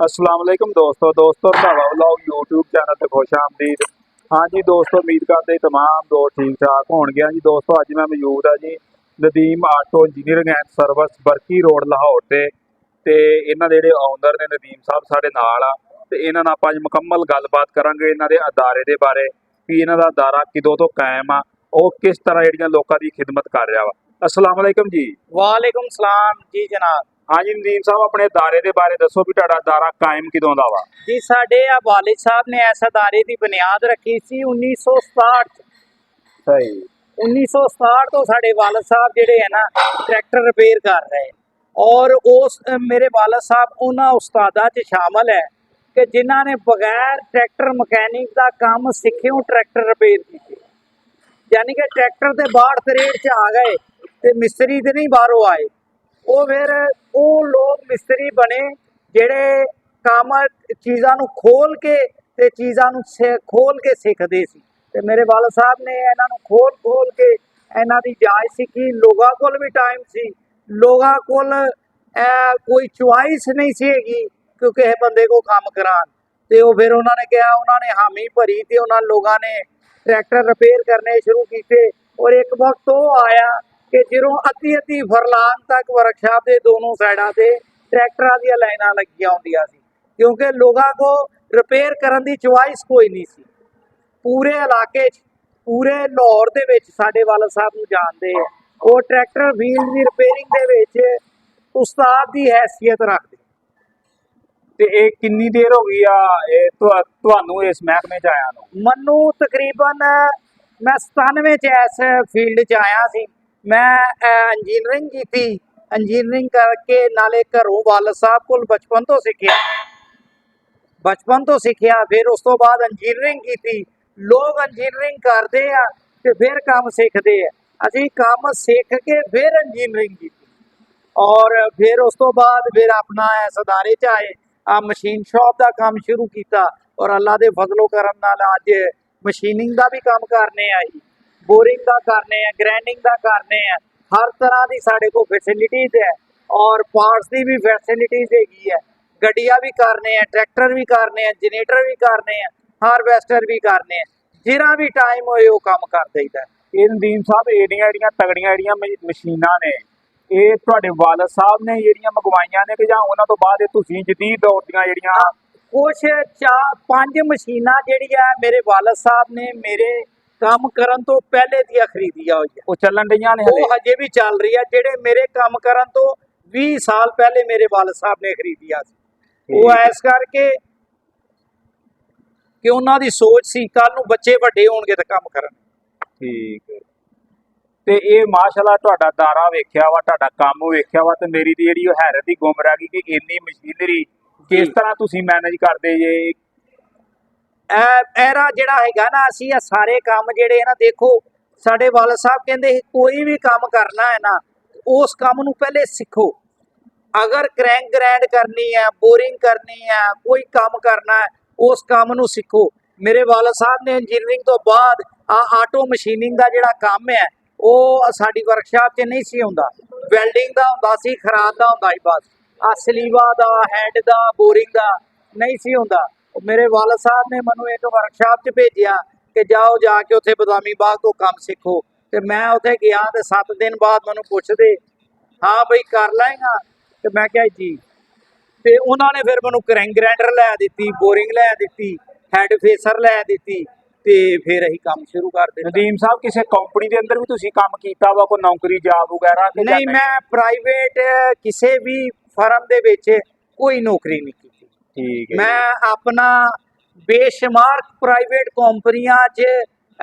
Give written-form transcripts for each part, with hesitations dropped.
अस्सलाम वालेकुम दोस्तों भरावा व्लॉग यूट्यूब चैनल ते खुश आमदीद। हाँ जी दोस्तों, उम्मीद करते तमाम दोस्त ठीक ठाक होणगे। जी दोस्तों, अज मैं मौजूद हाँ जी Nadeem auto engineering and service Barki road Lahore ते इन्हां दे जिहड़े ओनर ने नदीम साहब साडे नाल आ ते इन्हां नाल आपां मुकम्मल गलबात करांगे इन्हां दे अदारे दे बारे कि इन्हां दा अदारा किदों तो कायम आ और किस तरह जिहड़ियां लोकां दी खिदमत कर रहा वा। अस्सलाम वालेकुम जी। वालेकुम सलाम जी जनाब। हाँ जी नदीम साहब, अपने अदारे दे बारे दसो भी तुहाडा अदारा कायम किदों दा वा। जी साडे वालिद साहब ने इस अदारे की बुनियाद रखी सी 1967 सही 1967 तो साडे वालिद साहब जिहड़े है ना ट्रैक्टर रिपेयर कर रहे और उस मेरे वालिद साहब उन्हां उस्तादां च शामिल है कि जिन्हां ने बगैर ट्रैक्टर मकैनिक का काम सिक्ख्यों ट्रैक्टर रिपेयर कीते। यानी कि ट्रैक्टर ते 62-63 च आ गए ते मिस्त्री ते नहीं बाहरों आए। ਉਹ ਫਿਰ ਉਹ ਲੋਕ ਮਿਸਤਰੀ ਬਣੇ ਜਿਹੜੇ ਕੰਮ ਚੀਜ਼ਾਂ ਨੂੰ ਖੋਲ ਕੇ ਤੇ ਚੀਜ਼ਾਂ ਨੂੰ ਖੋਲ ਕੇ ਸਿੱਖਦੇ ਸੀ ਤੇ ਮੇਰੇ ਵਾਲਿਦ ਸਾਹਿਬ ਨੇ ਇਹਨਾਂ ਨੂੰ ਖੋਲ ਕੇ ਇਹਨਾਂ ਦੀ ਜਾਂਚ ਸਿੱਖੀ। ਲੋਕਾਂ ਕੋਲ ਵੀ ਟਾਈਮ ਸੀ, ਲੋਕਾਂ ਕੋਲ ਕੋਈ ਚੁਆਇਸ ਨਹੀਂ ਸੀ ਹੈਗੀ ਕਿ ਕਿਸੇ ਬੰਦੇ ਕੋ ਕੰਮ ਕਰਾਉਣ ਤੇ ਉਹ ਫਿਰ ਉਹਨਾਂ ਨੇ ਕਿਹਾ, ਉਹਨਾਂ ਨੇ ਹਾਮੀ ਭਰੀ ਤੇ ਉਹਨਾਂ ਲੋਕਾਂ ਨੇ ट्रैक्टर रिपेयर करने शुरू किए। और एक वक्त वो आया कि जो अद्धी फरलांग तक वर्कशॉप के दोनों साइडा से ट्रैक्टर दी लाइना लगी होंदियां सी क्योंकि लोगों को रिपेयर करने की चॉइस कोई नहीं सी। पूरे इलाके पूरे लाहौर दे विच साडे वालिद साहब नूं जानदे है। वो ट्रैक्टर व्हील की रिपेयरिंग दे विच उस्ताद की हैसियत रखदे। ਤੇ ਇਹ ਕਿੰਨੀ ਦੇਰ ਹੋ ਗਈ ਆ ਤੁਹਾਨੂੰ ਇਸ ਮਹਿਕਮੇ ਚ ਆਇਆ ਨੂੰ? मनु तकरीबन मैं 97 च इस फील्ड च आया सी। मैं इंजीनियरिंग की थी, इंजीनियरिंग करके नाले घरों वालिद साहब को बचपन तो सीखिया फिर उस तो बाद इंजीनियरिंग की थी। लोग इंजीनियरिंग करते हैं तो फिर काम सीखते हैं, असी काम सीख के फिर इंजीनियरिंग की और फिर उस तो बाद फिर अपना इस अदारे च आए। आ मशीन शॉप का काम शुरू किया और अल्लाह के फजलो करम नाल अज मशीनिंग का भी काम करने आई, बोरिंग का करने, ग्राइंडिंग का करने, हर तरह की साढ़े को फैसिलिटीज है और पार्ट्स की भी फैसिलिटीज हैगी है। गड्डियां भी करने, ट्रैक्टर भी करने, जनरेटर भी करने, हारवेस्टर भी करने, जिहड़ा भी टाइम होए वो काम कर देईदा। ਇਹ ਨਦੀਮ ਸਾਹਿਬ एडियां एडियां तगड़ियां ਜਿਹੜੀਆਂ ਮਸ਼ੀਨਾਂ ਨੇ ਇਹ ਤੁਹਾਡੇ ਵਾਲਿਦ ਸਾਹਿਬ ਨੇ ਜਿਹੜੀਆਂ ਮੰਗਵਾਈਆਂ ਨੇ ਕਿ ਜਾਂ ਉਹਨਾਂ ਤੋਂ ਬਾਅਦ ਇਹ ਤੁਸੀਂ ਜਦੀਦ ਦੌਰ ਦੀਆਂ ਜਿਹੜੀਆਂ कुछ 4-5 मशीनां ਜਿਹੜੀਆਂ मेरे वालिद साहब ने मेरे काम करन तो पहले ਦੀਆਂ ਖਰੀਦੀਆਂ ਹੋਈਆਂ ਉਹ ਚੱਲਣ ਡਈਆਂ ਨੇ ਹਲੇ? ਉਹ ਹਜੇ ਵੀ ਚੱਲ ਰਹੀ ਆ। ਜਿਹੜੇ ਮੇਰੇ ਕੰਮ ਕਰਨ ਤੋਂ 20 ਸਾਲ ਪਹਿਲੇ ਮੇਰੇ ਵਾਲਿਦ ਸਾਹਿਬ ਨੇ ਖਰੀਦੀਆਂ ਸੀ। ਉਹ ਐਸ ਕਰਕੇ ਕਿ ਉਹਨਾਂ ਦੀ ਸੋਚ ਸੀ ਕੱਲ ਨੂੰ ਬੱਚੇ ਵੱਡੇ ਹੋਣਗੇ ਤਾਂ ਕੰਮ ਕਰਨ। ਠੀਕ ਹੈ। ਤੇ ਇਹ ਮਾਸ਼ਾਅੱਲਾ ਤੁਹਾਡਾ ਦਾਰਾ ਵੇਖਿਆ ਵਾ, ਤੁਹਾਡਾ ਕੰਮ ਵੇਖਿਆ ਵਾ ਤੇ ਮੇਰੀ ਦੀ ਜਿਹੜੀ ਉਹ ਹੈਰਤ ਦੀ ਗੁੰਮ ਰਹਿ ਗਈ ਕਿ ਇੰਨੀ ਮਸ਼ੀਨਰੀ ਕਿਸ ਤਰ੍ਹਾਂ ਤੁਸੀਂ ਮੈਨੇਜ ਕਰਦੇ ਜੇ? ਐਰਾ ਜਿਹੜਾ ਹੈਗਾ ਨਾ ਅਸੀਂ ਇਹ ਸਾਰੇ ਕੰਮ ਜਿਹੜੇ ਨਾ ਦੇਖੋ ਸਾਡੇ ਵਾਲਿਦ ਸਾਹਿਬ ਕਹਿੰਦੇ ਕੋਈ ਵੀ ਕੰਮ ਕਰਨਾ ਹੈ ਨਾ उस काम नूं पहले सीखो। अगर क्रैंक ग्रैंड करनी है, बोरिंग करनी है, कोई काम करना है उस काम नूं सीखो। मेरे वालिद साहब ने इंजीनियरिंग तो बाद आटो मशीनिंग का जिहड़ा काम है वो साडी वर्कशॉप च नहीं सी हुंदा, वैल्डिंग का हुंदा सी, खराद का हुंदा सी, बस स्लीवा का, हैंड का, बोरिंग का नहीं सी हुंदा। मेरे वालिद साहब ने मैनूं एक वर्कशॉप च भेजिया कि जाओ जाके उत्थे बदामी बाग तो काम सीखो। तो मैं उत्थे गया तो 7 दिन बाद मैनूं पुछदे हाँ बई कर लएगा, तो मैं क्या जी। तो उन्होंने फिर मैनूं क्रैंक ग्राइंडर लै दित्ती, बोरिंग लै दित्ती, हैड फेसर लै दित्ती ते फिर असीं काम शुरू कर दित्ता। नदीम साहब किसी कंपनी के अंदर भी तुसीं काम कीता वा, कोई नौकरी जॉब वगैरह? नहीं, मैं प्राइवेट किसी भी फर्म दे विच कोई नौकरी नहीं की। ठीक है। मैं अपना बेशुमार प्राइवेट कंपनियां च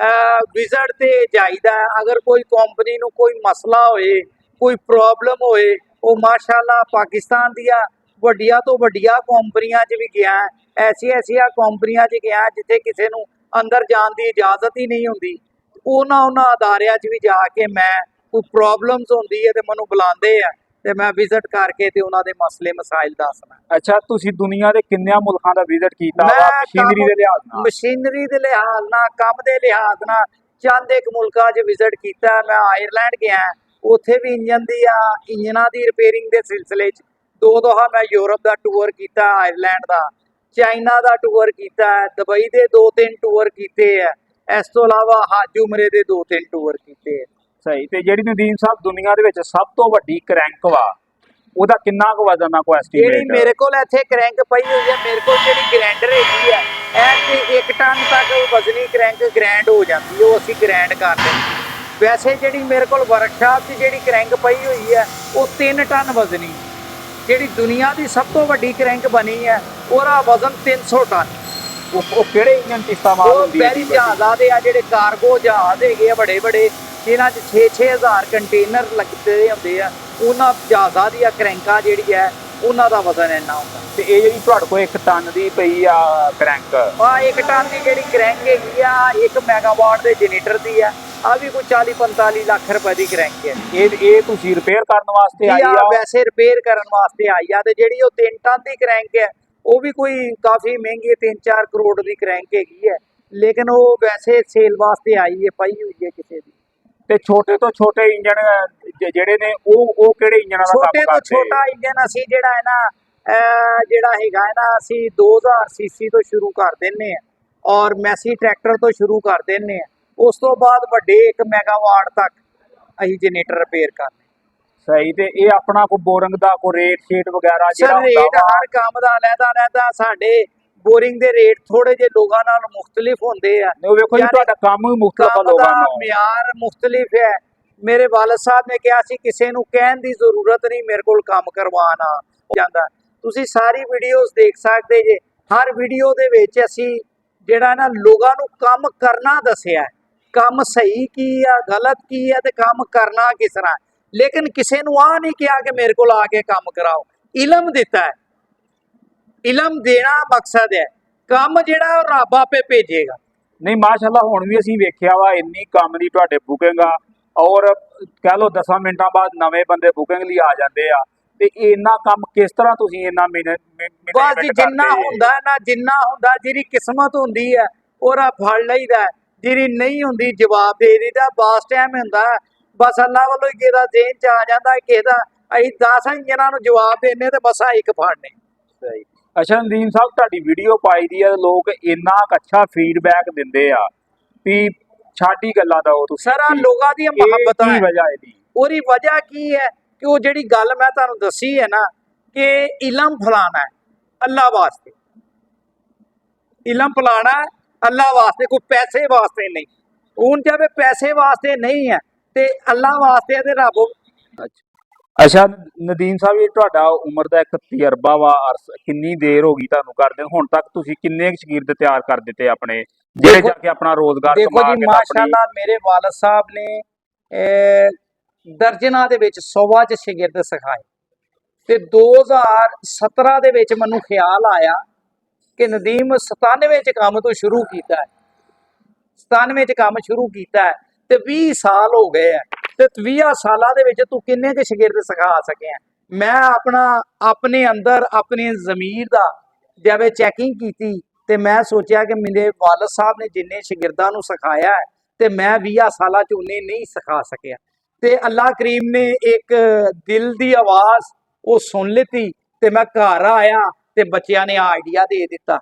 विजिट ते जाईदा। अगर कोई कंपनी नूं कोई मसला होए, कोई प्रॉब्लम होए, वो माशाअल्लाह पाकिस्तान दियां वड्डियां तो वड्डियां कंपनियां च भी गया, ऐसिया कंपनियां च गया जिथे किसी नूं अंदर जाण दी इजाजत ही नहीं हुंदी। उन्हां अदारियां च भी जाके मैं कोई प्रॉब्लम्स हुंदी है तो मैनूं बुलांदे आ ते मैं विजिट करके ते उन्हां दे मसले मसाइल दसना। अच्छा, तुसीं दुनिया दे किन्ने मुल्कां दा विजिट कीता वा मशीनरी दे लिहाज नाल? मशीनरी दे लिहाज नाल, काम दे लिहाज नाल चंद एक मुल्कां च विजिट कीता। मैं आयरलैंड गया, उत्थे भी इंजन दी इंजनां दी रिपेयरिंग दे सिलसिले च 2 ਦਫਾ ਮੈਂ ਯੂਰਪ ਦਾ ਟੂਰ ਕੀਤਾ, ਆਇਰਲੈਂਡ ਦਾ, ਚਾਈਨਾ ਦਾ ਟੂਰ ਕੀਤਾ, ਦੁਬਈ ਦੇ 2-3 ਟੂਰ ਕੀਤੇ ਆ, ਇਸ ਤੋਂ ਇਲਾਵਾ ਹਜ ਉਮਰੇ ਦੇ 2-3 ਟੂਰ ਕੀਤੇ ਆ। ਸਹੀ। ਤੇ ਜਿਹੜੀ ਨਦੀਮ ਸਾਹਿਬ ਦੁਨੀਆ ਦੇ ਵਿੱਚ ਸਭ ਤੋਂ ਵੱਡੀ ਕਰੈਂਕ ਵਾ, ਉਹਦਾ ਕਿੰਨਾ ਕੁ ਵਜ਼ਨ ਆ ਕੋਈ ਜਿਹੜੀ ਐਸਟੀਮੇਟ? ਮੇਰੇ ਕੋਲ ਇੱਥੇ ਕਰੈਂਕ ਪਈ ਹੋਈ ਹੈ, ਮੇਰੇ ਕੋਲ ਜਿਹੜੀ ਗ੍ਰੈਂਡਰ ਹੈਗੀ ਹੈ, ਇਹ ਤੇ 1 ਟਨ ਤੱਕ ਵਜ਼ਨੀ ਕਰੈਂਕ ਗ੍ਰੈਂਡ ਹੋ ਜਾਂਦੀ ਹੈ, ਉਹ ਅਸੀਂ ਗ੍ਰੈਂਡ ਕਰ ਦਿੰਦੇ। ਵੈਸੇ ਜਿਹੜੀ ਮੇਰੇ ਕੋਲ ਵਰਕਸ਼ਾਪ 'ਚ ਜਿਹੜੀ ਕਰੈਂਕ ਪਈ ਹੋਈ ਹੈ, ਉਹ 3 ਟਨ ਵਜ਼ਨੀ। ਜਿਹੜੀ ਦੁਨੀਆ ਦੀ ਸਭ ਤੋਂ ਵੱਡੀ ਕਰੈਂਕ ਬਣੀ ਹੈ, ਉਹਦਾ ਵਜ਼ਨ 300 ਟਨ। ਉਹ ਕਿਹੜੇ ਇੰਜਨ 'ਚ ਇਸਤੇਮਾਲ ਉਹ ਹੁੰਦੀ ਹੈ? ਬੈਰੀ ਜਹਾਜ਼ਾਂ ਦੇ ਆ, ਜਿਹੜੇ ਕਾਰਗੋ ਜਹਾਜ਼ ਹੈਗੇ ਆ ਬੜੇ ਬੜੇ, ਜਿਨ੍ਹਾਂ 'ਚ 6-6 ਹਜ਼ਾਰ ਕੰਟੇਨਰ ਲੱਗਦੇ ਹੁੰਦੇ ਆ, ਉਹਨਾਂ ਜਹਾਜ਼ਾਂ ਦੀਆਂ ਕਰੈਂਕਾਂ ਜਿਹੜੀ ਹੈ, ਉਹਨਾਂ ਦਾ ਵਜ਼ਨ ਇੰਨਾ ਹੁੰਦਾ। ਤੇ ਇਹ ਜਿਹੜੀ ਤੁਹਾਡੇ ਕੋਲ 1 ਟਨ ਦੀ ਪਈ ਆ ਕਰੈਂਕ, ਆ 1 ਟਨ ਦੀ ਜਿਹੜੀ ਕਰੈਂਕ ਹੈਗੀ ਆ, 1 ਮੈਗਾਵਾਟ ਦੇ ਜਨਰੇਟਰ ਦੀ ਆ, ਆ ਵੀ ਕੋਈ 40-45 ਲੱਖ ਰੁਪਏ ਦੀ ਕਰੈਂਕ ਹੈ। ਇਹ ਤੁਸੀਂ ਰਿਪੇਅਰ ਕਰਨ ਵਾਸਤੇ ਆਈ ਆ? ਵੈਸੇ ਰਿਪੇਅਰ ਕਰਨ ਵਾਸਤੇ ਆਈ ਆ। ਤੇ ਜਿਹੜੀ ਉਹ 3 ਟਨ ਦੀ ਕਰੈਂਕ ਹੈ, ਉਹ ਵੀ ਕੋਈ ਕਾਫੀ ਮਹਿੰਗੀ 3-4 ਕਰੋੜ ਦੀ ਕਰੈਂਕ ਹੈਗੀ ਹੈ, ਲੇਕਿਨ ਉਹ ਵੈਸੇ ਸੇਲ ਵਾਸਤੇ ਆਈ ਹੈ, ਪਈ ਹੋਈ ਹੈ ਕਿਸੇ ਦੀ। ਤੇ ਛੋਟੇ ਤੋਂ ਛੋਟੇ ਇੰਜਨ ਜਿਹੜੇ ਨੇ, ਉਹ ਕਿਹੜੇ ਇੰਜਨਾਂ ਦਾ ਕੰਮ ਛੋਟੇ ਤੋਂ ਕਰਦੇ? ਛੋਟਾ ਇੰਜਨ ਅਸੀਂ ਜਿਹੜਾ ਹੈ ਨਾ, ਜਿਹੜਾ ਹੈਗਾ ਹੈ ਨਾ, ਅਸੀਂ 2000 ਸੀਸੀ ਤੋਂ ਸ਼ੁਰੂ ਕਰ ਦਿੰਨੇ ਆ, ਔਰ ਮੈਸੀ ਟਰੈਕਟਰ ਤੋਂ ਸ਼ੁਰੂ ਕਰ ਦਿੰਨੇ ਆ। ਉਸ ਤੋਂ ਬਾਅਦ ਵੱਡੇ 1 ਮੈਗਾਵਾਟ ਤੱਕ ਅਸੀਂ ਜਨਰੇਟਰ ਰਿਪੇਅਰ ਕਰਨੇ। ਸਹੀ। ਤੇ ਇਹ ਆਪਣਾ ਕੋਈ ਬੋਰਿੰਗ ਦਾ ਕੋਈ ਰੇਟ ਸ਼ੀਟ ਵਗੈਰਾ ਜਿਹੜਾ ਸਰ ਰੇਟ ਹਰ ਕੰਮ ਦਾ ਅਲੱਗਾ ਸਾਡੇ ਬੋਰਿੰਗ ਦੇ ਰੇਟ ਥੋੜੇ ਜਿਹੇ ਲੋਕਾਂ ਨਾਲ ਮੁਖਤਲਿਫ ਹੁੰਦੇ ਆ। ਉਹ ਵੇਖੋ ਜੀ, ਤੁਹਾਡਾ ਕੰਮ ਵੀ ਮੁਖਤਲਿਫ ਆ ਲੋਕਾਂ ਨਾਲ, ਮਿਆਰ ਮੁਖਤਲਿਫ ਹੈ। ਮੇਰੇ ਵਾਲਦ ਸਾਹਿਬ ਨੇ ਕਿਹਾ ਸੀ ਕਿਸੇ ਨੂੰ ਕਹਿਣ ਦੀ ਜ਼ਰੂਰਤ ਨਹੀਂ ਮੇਰੇ ਕੋਲ ਕੰਮ ਕਰਵਾਉਣਾ ਜਾਂਦਾ। ਤੁਸੀਂ ਸਾਰੀ ਵੀਡੀਓਜ਼ ਦੇਖ ਸਕਦੇ ਜੇ, ਹਰ ਵੀਡੀਓ ਦੇ ਵਿੱਚ ਅਸੀਂ ਜਿਹੜਾ ਨਾ ਲੋਕਾਂ ਨੂੰ ਕੰਮ ਕਰਨਾ ਦੱਸਿਆ, ਕੰਮ ਸਹੀ ਕੀ ਆ, ਗਲਤ ਕੀ ਹੈ, ਤੇ ਕੰਮ ਕਰਨਾ ਕਿਸ ਤਰ੍ਹਾਂ। ਲੇਕਿਨ ਕਿਸੇ ਨੂੰ ਆ ਨਹੀਂ ਕਿਹਾ ਕਿ ਮੇਰੇ ਕੋਲ ਆ ਕੇ ਕੰਮ ਕਰਾਓ। ਇਲਮ ਦਿੱਤਾ ਹੈ, ਇਲਮ ਦੇਣਾ ਮਕਸਦ ਹੈ। ਕੰਮ ਜਿਹੜਾ ਉਹ ਰੱਬ ਆਪੇ ਭੇਜੇਗਾ। ਨਹੀਂ ਮਾਸ਼ਾਅੱਲਾ, ਹੁਣ ਵੀ ਅਸੀਂ ਵੇਖਿਆ ਵਾ ਇੰਨੀ ਕੰਮ ਦੀ ਤੁਹਾਡੇ ਬੁਕਿੰਗ ਆ, ਔਰ ਕਹਿ ਲਓ 10 ਮਿੰਟਾਂ ਬਾਅਦ ਨਵੇਂ ਬੰਦੇ ਬੁਕਿੰਗ ਲਈ ਆ ਜਾਂਦੇ ਆ। ਤੇ ਇੰਨਾ ਕੰਮ ਕਿਸ ਤਰ੍ਹਾਂ ਤੁਸੀਂ ਇੰਨਾ ਬਸ ਜਿੰਨਾ ਹੁੰਦਾ ਨਾ, ਜਿੰਨਾ ਹੁੰਦਾ, ਜਿਹੜੀ ਕਿਸਮਤ ਹੁੰਦੀ ਹੈ ਉਹਦਾ ਫੜ ਲਈਦਾ, ਜਿਹੜੀ ਨਹੀਂ ਹੁੰਦੀ ਜਵਾਬ ਦੇ ਦਈਦਾ। ਬਾਸ ਟਾਈਮ ਹੁੰਦਾ ਬਸ ਅੱਲਾ ਵੱਲੋਂ ਹੀ ਕਿਸੇ ਦਾ ਜ਼ੇਨ ਚ ਆ ਜਾਂਦਾ, ਕਿਸੇ ਦਾ ਅਸੀਂ 10 ਇੰਜਨਾਂ ਨੂੰ ਜਵਾਬ ਦੇਣੇ ਤੇ ਬਸ ਆ ਇੱਕ ਫੜਨੇ। ਸਹੀ। ਅੱਛਾ ਨਦੀਮ ਸਾਹਿਬ, ਤੁਹਾਡੀ ਵੀਡੀਓ ਪਾਈ ਦੀ ਆ, ਲੋਕ ਇੰਨਾ ਅੱਛਾ ਫੀਡਬੈਕ ਦਿੰਦੇ ਆ ਵੀ ਛੱਡ ਹੀ ਗੱਲਾਂ ਦਾ। ਉਹ ਤੁਸੀਂ ਸਰ ਲੋਕਾਂ ਦੀਆਂ ਮੁਹੱਬਤਾਂ ਕੀ ਵਜ੍ਹਾ ਇਹਦੀ? ਉਹਦੀ ਵਜ੍ਹਾ ਕੀ ਹੈ ਕਿ ਉਹ ਜਿਹੜੀ ਗੱਲ ਮੈਂ ਤੁਹਾਨੂੰ ਦੱਸੀ ਹੈ ਨਾ ਕਿ ਇਲਮ ਫਲਾਣਾ ਹੈ ਅੱਲਾ ਵਾਸਤੇ, ਇਲਮ ਫਲਾਣਾ ਹੈ ਅੱਲਾ ਵਾਸਤੇ, ਕੋਈ ਪੈਸੇ ਵਾਸਤੇ ਨਹੀਂ। ਹੁਣ ਜਦ ਪੈਸੇ ਵਾਸਤੇ ਨਹੀਂ ਹੈ ਤੇ ਅੱਲਾ ਵਾਸਤੇ ਤੇ ਰੱਬ। ਅੱਛਾ ਨਦੀਮ ਸਾਹਿਬ, ਇਹ ਤੁਹਾਡਾ ਉਮਰ ਦਾ ਇੱਕ ਤਜਰਬਾ ਵਾ, ਕਿੰਨੀ ਦੇਰ ਹੋ ਗਈ ਤੁਹਾਨੂੰ ਕਰਦੇ? ਹੁਣ ਤੱਕ ਤੁਸੀਂ ਕਿੰਨੇ ਸ਼ਾਗਿਰਦ ਤਿਆਰ ਕਰ ਦਿੱਤੇ ਆਪਣੇ, ਜਿਹੜੇ ਜਾ ਕੇ ਆਪਣਾ ਰੋਜ਼ਗਾਰ ਦੇਖੋ ਕਮਾ ਜੀ ਕੇ? ਮਾਸ਼ਾਅੱਲਾ ਮੇਰੇ ਵਾਲਦ ਸਾਹਿਬ ਨੇ ਦਰਜਨਾਂ ਦੇ ਵਿੱਚ 100 ਚ ਸ਼ਾਗਿਰਦ ਸਿਖਾਏ। ਤੇ 2017 ਦੇ ਵਿੱਚ ਮੈਨੂੰ ਖਿਆਲ ਆਇਆ ਕਿ ਨਦੀਮ 97 ਚ ਕੰਮ ਤੋਂ ਸ਼ੁਰੂ ਕੀਤਾ ਹੈ, 97 ਚ ਕੰਮ ਸ਼ੁਰੂ ਕੀਤਾ ਹੈ ਤੇ 20 ਸਾਲ ਹੋ ਗਏ ਆ। ਤੇ 20 ਸਾਲਾਂ ਦੇ ਵਿੱਚ ਤੂੰ ਕਿੰਨੇ ਕੁ ਸ਼ਾਗਿਰਦ ਸਿਖਾ ਸਕਿਆ? ਮੈਂ ਆਪਣੇ ਅੰਦਰ ਆਪਣੀ ਜ਼ਮੀਰ ਦਾ ਜਦ ਚੈਕਿੰਗ ਕੀਤੀ ਤੇ ਮੈਂ ਸੋਚਿਆ ਕਿ ਮੇਰੇ ਵਾਲਦ ਸਾਹਿਬ ਨੇ ਜਿੰਨੇ ਸ਼ਾਗਿਰਦਾਂ ਨੂੰ ਸਿਖਾਇਆ ਹੈ ਤੇ ਮੈਂ 20 ਸਾਲਾਂ ਚ ਉਹਨੇ ਨਹੀਂ ਸਿਖਾ ਸਕਿਆ। ਤੇ ਅੱਲਾਹ ਕਰੀਮ ਨੇ ਇੱਕ ਦਿਲ ਦੀ ਆਵਾਜ਼ ਉਹ ਸੁਣ ਲਿੱਤੀ ਤੇ ਮੈਂ ਘਰ ਆਇਆ ਤੇ ਬੱਚਿਆਂ ਨੇ ਆਈਡੀਆ ਦੇ ਦਿੱਤਾ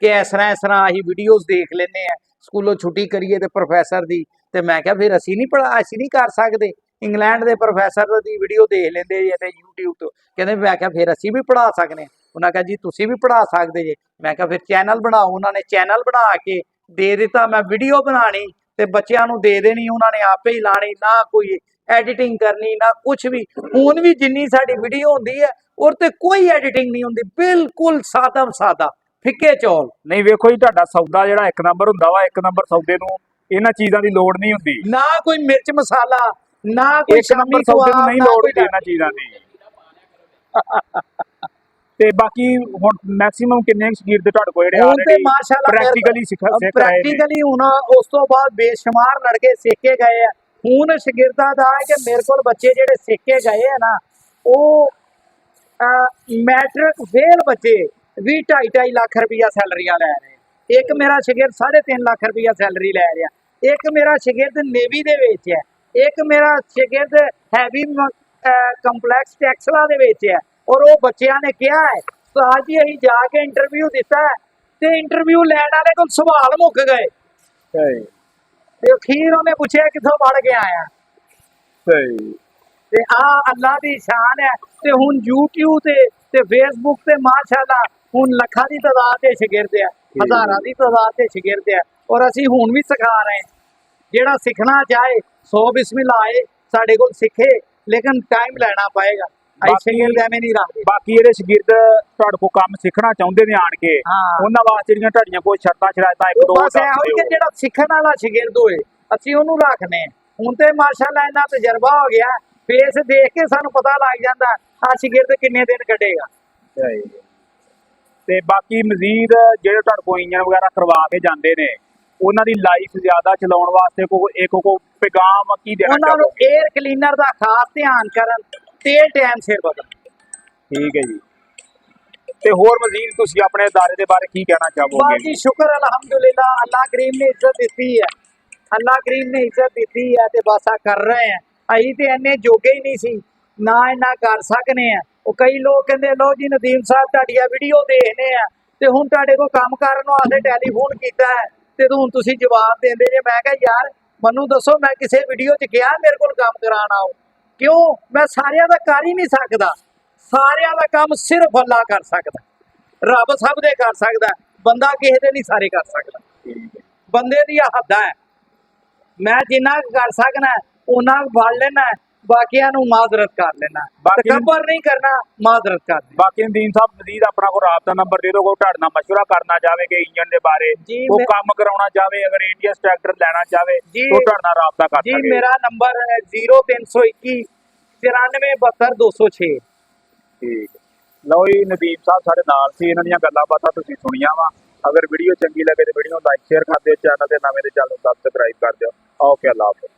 ਕਿ ਇਸ ਤਰ੍ਹਾਂ ਅਸੀਂ ਵੀਡੀਓਜ਼ ਦੇਖ ਲੈਂਦੇ ਆ, ਸਕੂਲੋਂ ਛੁੱਟੀ ਕਰੀਏ ਤੇ ਪ੍ਰੋਫੈਸਰ ਦੀ। ਤੇ ਮੈਂ ਕਿਹਾ ਫਿਰ ਅਸੀਂ ਨਹੀਂ ਕਰ ਸਕਦੇ? ਇੰਗਲੈਂਡ ਦੇ ਪ੍ਰੋਫੈਸਰ ਦੀ ਵੀਡੀਓ ਦੇਖ ਲੈਂਦੇ ਜੇ ਤੇ YouTube ਤੋਂ। ਕਹਿੰਦੇ ਮੈਂ ਕਿਹਾ ਫਿਰ ਅਸੀਂ ਵੀ ਪੜ੍ਹਾ ਸਕਦੇ। ਉਹਨਾਂ ਕਿਹਾ ਜੀ ਤੁਸੀਂ ਵੀ ਪੜ੍ਹਾ ਸਕਦੇ ਜੇ। ਮੈਂ ਕਿਹਾ ਫਿਰ ਚੈਨਲ ਬਣਾਓ। ਉਹਨਾਂ ਨੇ ਚੈਨਲ ਬਣਾ ਕੇ ਦੇ ਦਿੱਤਾ। ਮੈਂ ਵੀਡੀਓ ਬਣਾਣੀ ਤੇ ਬੱਚਿਆਂ ਨੂੰ ਦੇ ਦੇਣੀ, ਉਹਨਾਂ ਨੇ ਆਪੇ ਹੀ ਲਾਣੀ, ਨਾ ਕੋਈ ਐਡੀਟਿੰਗ ਕਰਨੀ ਨਾ ਕੁਝ ਵੀ। ਹੁਣ ਵੀ ਜਿੰਨੀ ਸਾਡੀ ਵੀਡੀਓ ਹੁੰਦੀ ਹੈ ਉਹ ਤੇ ਕੋਈ ਐਡੀਟਿੰਗ ਨਹੀਂ ਹੁੰਦੀ, ਬਿਲਕੁਲ ਸਾਦਾ ਫਿੱਕੇ ਚੌਲ। ਨਹੀਂ ਵੇਖੋ ਜੀ, ਤੁਹਾਡਾ ਸੌਦਾ ਜਿਹੜਾ 1 ਨੰਬਰ ਹੁੰਦਾ ਵਾ, 1 ਨੰਬਰ ਸੌਦੇ ਨੂੰ ਇਹਨਾਂ ਚੀਜ਼ਾਂ ਦੀ ਲੋੜ ਨਹੀਂ ਹੁੰਦੀ, ਨਾ ਕੋਈ ਮਿਰਚ ਮਸਾਲਾ, ਨਾ ਕੋਈ 1 ਨੰਬਰ ਸੌਦੇ ਨੂੰ ਨਹੀਂ ਲੋੜ ਹੁੰਦੀ ਇਹਨਾਂ ਚੀਜ਼ਾਂ ਦੀ। ਤੇ ਬਾਕੀ ਹੁਣ ਮੈਕਸਿਮਮ ਕਿੰਨੇ ਸ਼ਾਗਿਰਦ ਤੁਹਾਡੇ ਕੋਲ ਜਿਹੜੇ ਆਲਰੇਡੀ ਪ੍ਰੈਕਟੀਕਲੀ ਸਿੱਖ ਰਹੇ ਨੇ? ਪ੍ਰੈਕਟੀਕਲੀ ਹੁਣ ਉਸ ਤੋਂ ਬਾਅਦ ਬੇਸ਼ੁਮਾਰ ਲੜਕੇ ਸਿੱਖ ਕੇ ਗਏ ਆ। ਹੁਣ ਸ਼ਾਗਿਰਦਾਂ ਦਾ ਹੈ ਕਿ ਮੇਰੇ ਕੋਲ ਬੱਚੇ ਜਿਹੜੇ ਸਿੱਖ ਕੇ ਗਏ ਆ ਨਾ, ਉਹ ਮੈਟ੍ਰਿਕ ਫੇਲ ਬੱਚੇ 20-2.5 ਲੱਖ ਰੁਪਇਆ ਸੈਲਰੀਆਂ ਲੈ ਰਹੇ। ਇੱਕ ਮੇਰਾ ਸ਼ਾਗਿਰਦ 3.5 ਲੱਖ ਰੁਪਇਆ ਸੈਲਰੀ ਲੈ ਰਿਹਾ। ਇੱਕ ਮੇਰਾ ਸ਼ਾਗਿਰਦ ਨੇਵੀ ਦੇ ਵਿੱਚ ਹੈ। ਇੱਕ ਮੇਰਾ ਸ਼ਾਗਿਰਦ ਹੈਵੀ ਕੰਪਲੈਕਸ ਟੈਕਸਲਾ ਦੇ ਵਿੱਚ ਹੈ। ਔਰ ਉਹ ਬੱਚਿਆਂ ਨੇ ਕਿਹਾ ਹੈ ਉਸਤਾਦ ਜੀ ਅਸੀਂ ਜਾ ਕੇ ਇੰਟਰਵਿਊ ਦਿੱਤਾ ਹੈ ਤੇ ਇੰਟਰਵਿਊ ਲੈਣ ਵਾਲੇ ਕੋਲ ਸਵਾਲ ਮੁੱਕ ਗਏ ਸਹੀ ਤੇ ਅਖੀਰ ਉਹਨੇ ਪੁੱਛਿਆ ਕਿੱਥੋਂ ਪੜ ਕੇ ਆਇਆ ਸਹੀ ਤੇ ਆ ਅੱਲਾ ਦੀ ਸ਼ਾਨ ਹੈ ਤੇ ਹੁਣ YouTube ਤੇ Facebook ਤੇ ਮਾਸ਼ਾਅੱਲਾ ਹੁਣ ਲੱਖਾਂ ਦੀ ਤਾਦਾਦ ਤੇ ਸ਼ਾਗਿਰਦ ਆ ਹਜ਼ਾਰਾਂ ਦੀ ਤਾਦਾਦ ਤੇ ਸ਼ਾਗਿਰਦ ਆ ਔਰ ਅਸੀਂ ਹੁਣ ਵੀ ਸਿਖਾ ਰਹੇ ਹਾਂ ਜਿਹੜਾ ਸਿੱਖਣਾ ਚਾਹੇ 100 ਬਿਸਮਿਲ੍ਲਾ ਆਏ ਸਾਡੇ ਕੋਲ ਸਿੱਖੇ ਲੇਕਿਨ ਟਾਈਮ ਲੈਣਾ ਪਏਗਾ ਅਸੀਂ ਸ਼ਾਗਿਰਦ ਐਵੇਂ ਨਹੀਂ ਰੱਖਦੇ ਬਾਕੀ ਜਿਹੜੇ ਸ਼ਾਗਿਰਦ ਤੁਹਾਡੇ ਕੋਲ ਕੰਮ ਸਿੱਖਣਾ ਚਾਹੁੰਦੇ ਨੇ ਆਣ ਕੇ ਹਾਂ। ਉਹਨਾਂ ਵਾਸਤੇ ਜਿਹੜੀਆਂ ਤੁਹਾਡੀਆਂ ਕੋਈ ਸ਼ਰਤਾਂ ਸ਼ਰਾਇਤਾਂ ਇੱਕ ਦੋ ਬਸ ਇਹੋ ਹੀ ਕਿ ਜਿਹੜਾ ਸਿੱਖਣ ਵਾਲਾ ਸ਼ਾਗਿਰਦ ਹੋਏ ਅਸੀਂ ਉਹਨੂੰ ਰੱਖਨੇ ਆ ਹੁਣ ਤੇ ਮਾਸ਼ਾਅੱਲਾ ਇੰਨਾ ਤਜਰਬਾ ਹੋ ਗਿਆ ਫੇਸ ਦੇਖ ਕੇ ਸਾਨੂੰ ਪਤਾ ਲੱਗ ਜਾਂਦਾ ਆ ਸ਼ਾਗਿਰਦ ਕਿੰਨੇ ਦਿਨ ਕੱਢੇਗਾ ਤੇ ਬਾਕੀ ਮਜ਼ੀਦ ਜਿਹੜੇ ਤੁਹਾਡੇ ਕੋਲ ਇੰਜਨ ਵਗੈਰਾ ਕਰਵਾ ਕੇ ਜਾਂਦੇ ਨੇ ਉਹਨਾਂ ਦੀ ਲਾਈਫ ਜ਼ਿਆਦਾ ਚਲਾਉਣ ਵਾਸਤੇ ਕੋਈ ਪੈਗਾਮ ਕੀ ਦੇਣਾ ਉਹਨਾਂ ਨੂੰ 에ਅਰ ਕਲੀਨਰ ਦਾ ਖਾਸ ਧਿਆਨ ਕਰਨ ਤੇਲ ਟਾਈਮ ਸਿਰ ਬਦਲਣ ਠੀਕ ਹੈ ਜੀ ਤੇ ਹੋਰ ਮਜ਼ੀਦ ਤੁਸੀਂ ਆਪਣੇ ਅਦਾਰੇ ਦੇ ਬਾਰੇ ਕੀ ਕਹਿਣਾ ਚਾਹੋਗੇ ਬਾਕੀ ਸ਼ੁਕਰ ਅਲਹਮਦੁਲਿਲਾ ਅੱਲਾਹ ਕਰੀਮ ਨੇ ਇੱਜ਼ਤ ਦਿੱਤੀ ਹੈ ਅੱਲਾਹ ਕਰੀਮ ਨੇ ਇੱਜ਼ਤ ਦਿੱਤੀ ਹੈ ਤੇ ਬਸ ਆ ਕਰ ਰਹੇ ਆ ਅਸੀਂ ਤੇ ਇੰਨੇ ਜੋਗੇ ਹੀ ਨਹੀਂ ਸੀ ਨਾ ਇੰਨਾ ਕਰ ਸਕਨੇ ਆ ਉਹ ਕਈ ਲੋਕ ਕਹਿੰਦੇ ਲੋ ਜੀ ਨਦੀਮ ਸਾਹਿਬ ਤੁਹਾਡੀਆਂ ਵੀਡੀਓ ਦੇਖਨੇ ਆ ਤੇ ਹੁਣ ਤੁਹਾਡੇ ਕੋਲ ਕੰਮ ਕਰਨ ਵਾਸਤੇ ਟੈਲੀਫੋਨ ਕੀਤਾ ਹੈ ਤੇ ਹੁਣ ਤੁਸੀਂ ਜਵਾਬ ਦਿੰਦੇ ਜੇ ਮੈਂ ਕਿਹਾ ਯਾਰ ਮੈਨੂੰ ਦੱਸੋ ਮੈਂ ਕਿਸੇ ਵੀਡੀਓ 'ਚ ਕਿਹਾ ਮੇਰੇ ਕੋਲ ਕੰਮ ਕਰਾਉਣ ਆਓ ਕਿਉਂ ਮੈਂ ਸਾਰਿਆਂ ਦਾ ਕਰ ਹੀ ਨਹੀਂ ਸਕਦਾ ਸਾਰਿਆਂ ਦਾ ਕੰਮ ਸਿਰਫ ਅੱਲਾ ਕਰ ਸਕਦਾ ਰੱਬ ਸਭ ਦੇ ਕਰ ਸਕਦਾ ਬੰਦਾ ਕਿਸੇ ਦੇ ਨਹੀਂ ਸਾਰੇ ਕਰ ਸਕਦਾ ਬੰਦੇ ਦੀ ਹੱਦਾਂ ਹੈ ਮੈਂ ਜਿੰਨਾ ਕਰ ਸਕਣਾ ਉਹਨਾਂ ਫੜ ਲੈਣਾ ਬਾਕੀਆਂ ਨੂੰ ਮਾਜ਼ਰਤ ਕਰ ਲੈਣਾ ਤਕੱਬਰ ਨਹੀਂ ਕਰਨਾ ਮਾਜ਼ਰਤ ਕਰ ਲੈਣਾ ਬਾਕੀ ਨਦੀਮ ਸਾਹਿਬ ਮਜ਼ੀਦ ਆਪਣਾ ਕੋਈ ਰਾਬਤਾ ਨੰਬਰ ਦੇ ਦਿਓ ਕੋਈ ਤੁਹਾਡੇ ਨਾਲ ਮਸ਼ਵਰਾ ਕਰਨਾ ਚਾਹਵੇ ਕਿ ਇੰਜਨ ਦੇ ਬਾਰੇ ਉਹ ਕੰਮ ਕਰਾਉਣਾ ਚਾਹਵੇ ਅਗਰ ਇੰਡੀਅਸ ਟਰੈਕਟਰ ਲੈਣਾ ਚਾਹਵੇ ਉਹ ਤੁਹਾਡੇ ਨਾਲ ਰਾਬਤਾ ਕਰ ਜੀ ਸਕੇ ਮੇਰਾ ਨੰਬਰ ਹੈ 0321 94206 ਠੀਕ ਲਓ ਜੀ ਨਦੀਮ ਸਾਹਿਬ ਸਾਡੇ ਨਾਲ ਸੀ ਇਹਨਾਂ ਦੀਆਂ ਗੱਲਾਂ ਬਾਤਾਂ ਤੁਸੀਂ ਸੁਣੀਆਂ ਵਾ ਅਗਰ ਵੀਡੀਓ ਚੰਗੀ ਲੱਗੇ ਤੇ ਵੀਡੀਓ ਲਾਈਕ ਸ਼ੇਅਰ ਕਰ ਦਿਓ ਚੈਨਲ ਦੇ ਨਵੇਂ ਤੇ ਚੈਨਲ ਨੂੰ ਸਬਸਕ੍ਰਾਈਬ ਕਰ ਦਿਓ ਓਕੇ ਅੱਲਾਹ ਹਾਫਿਜ਼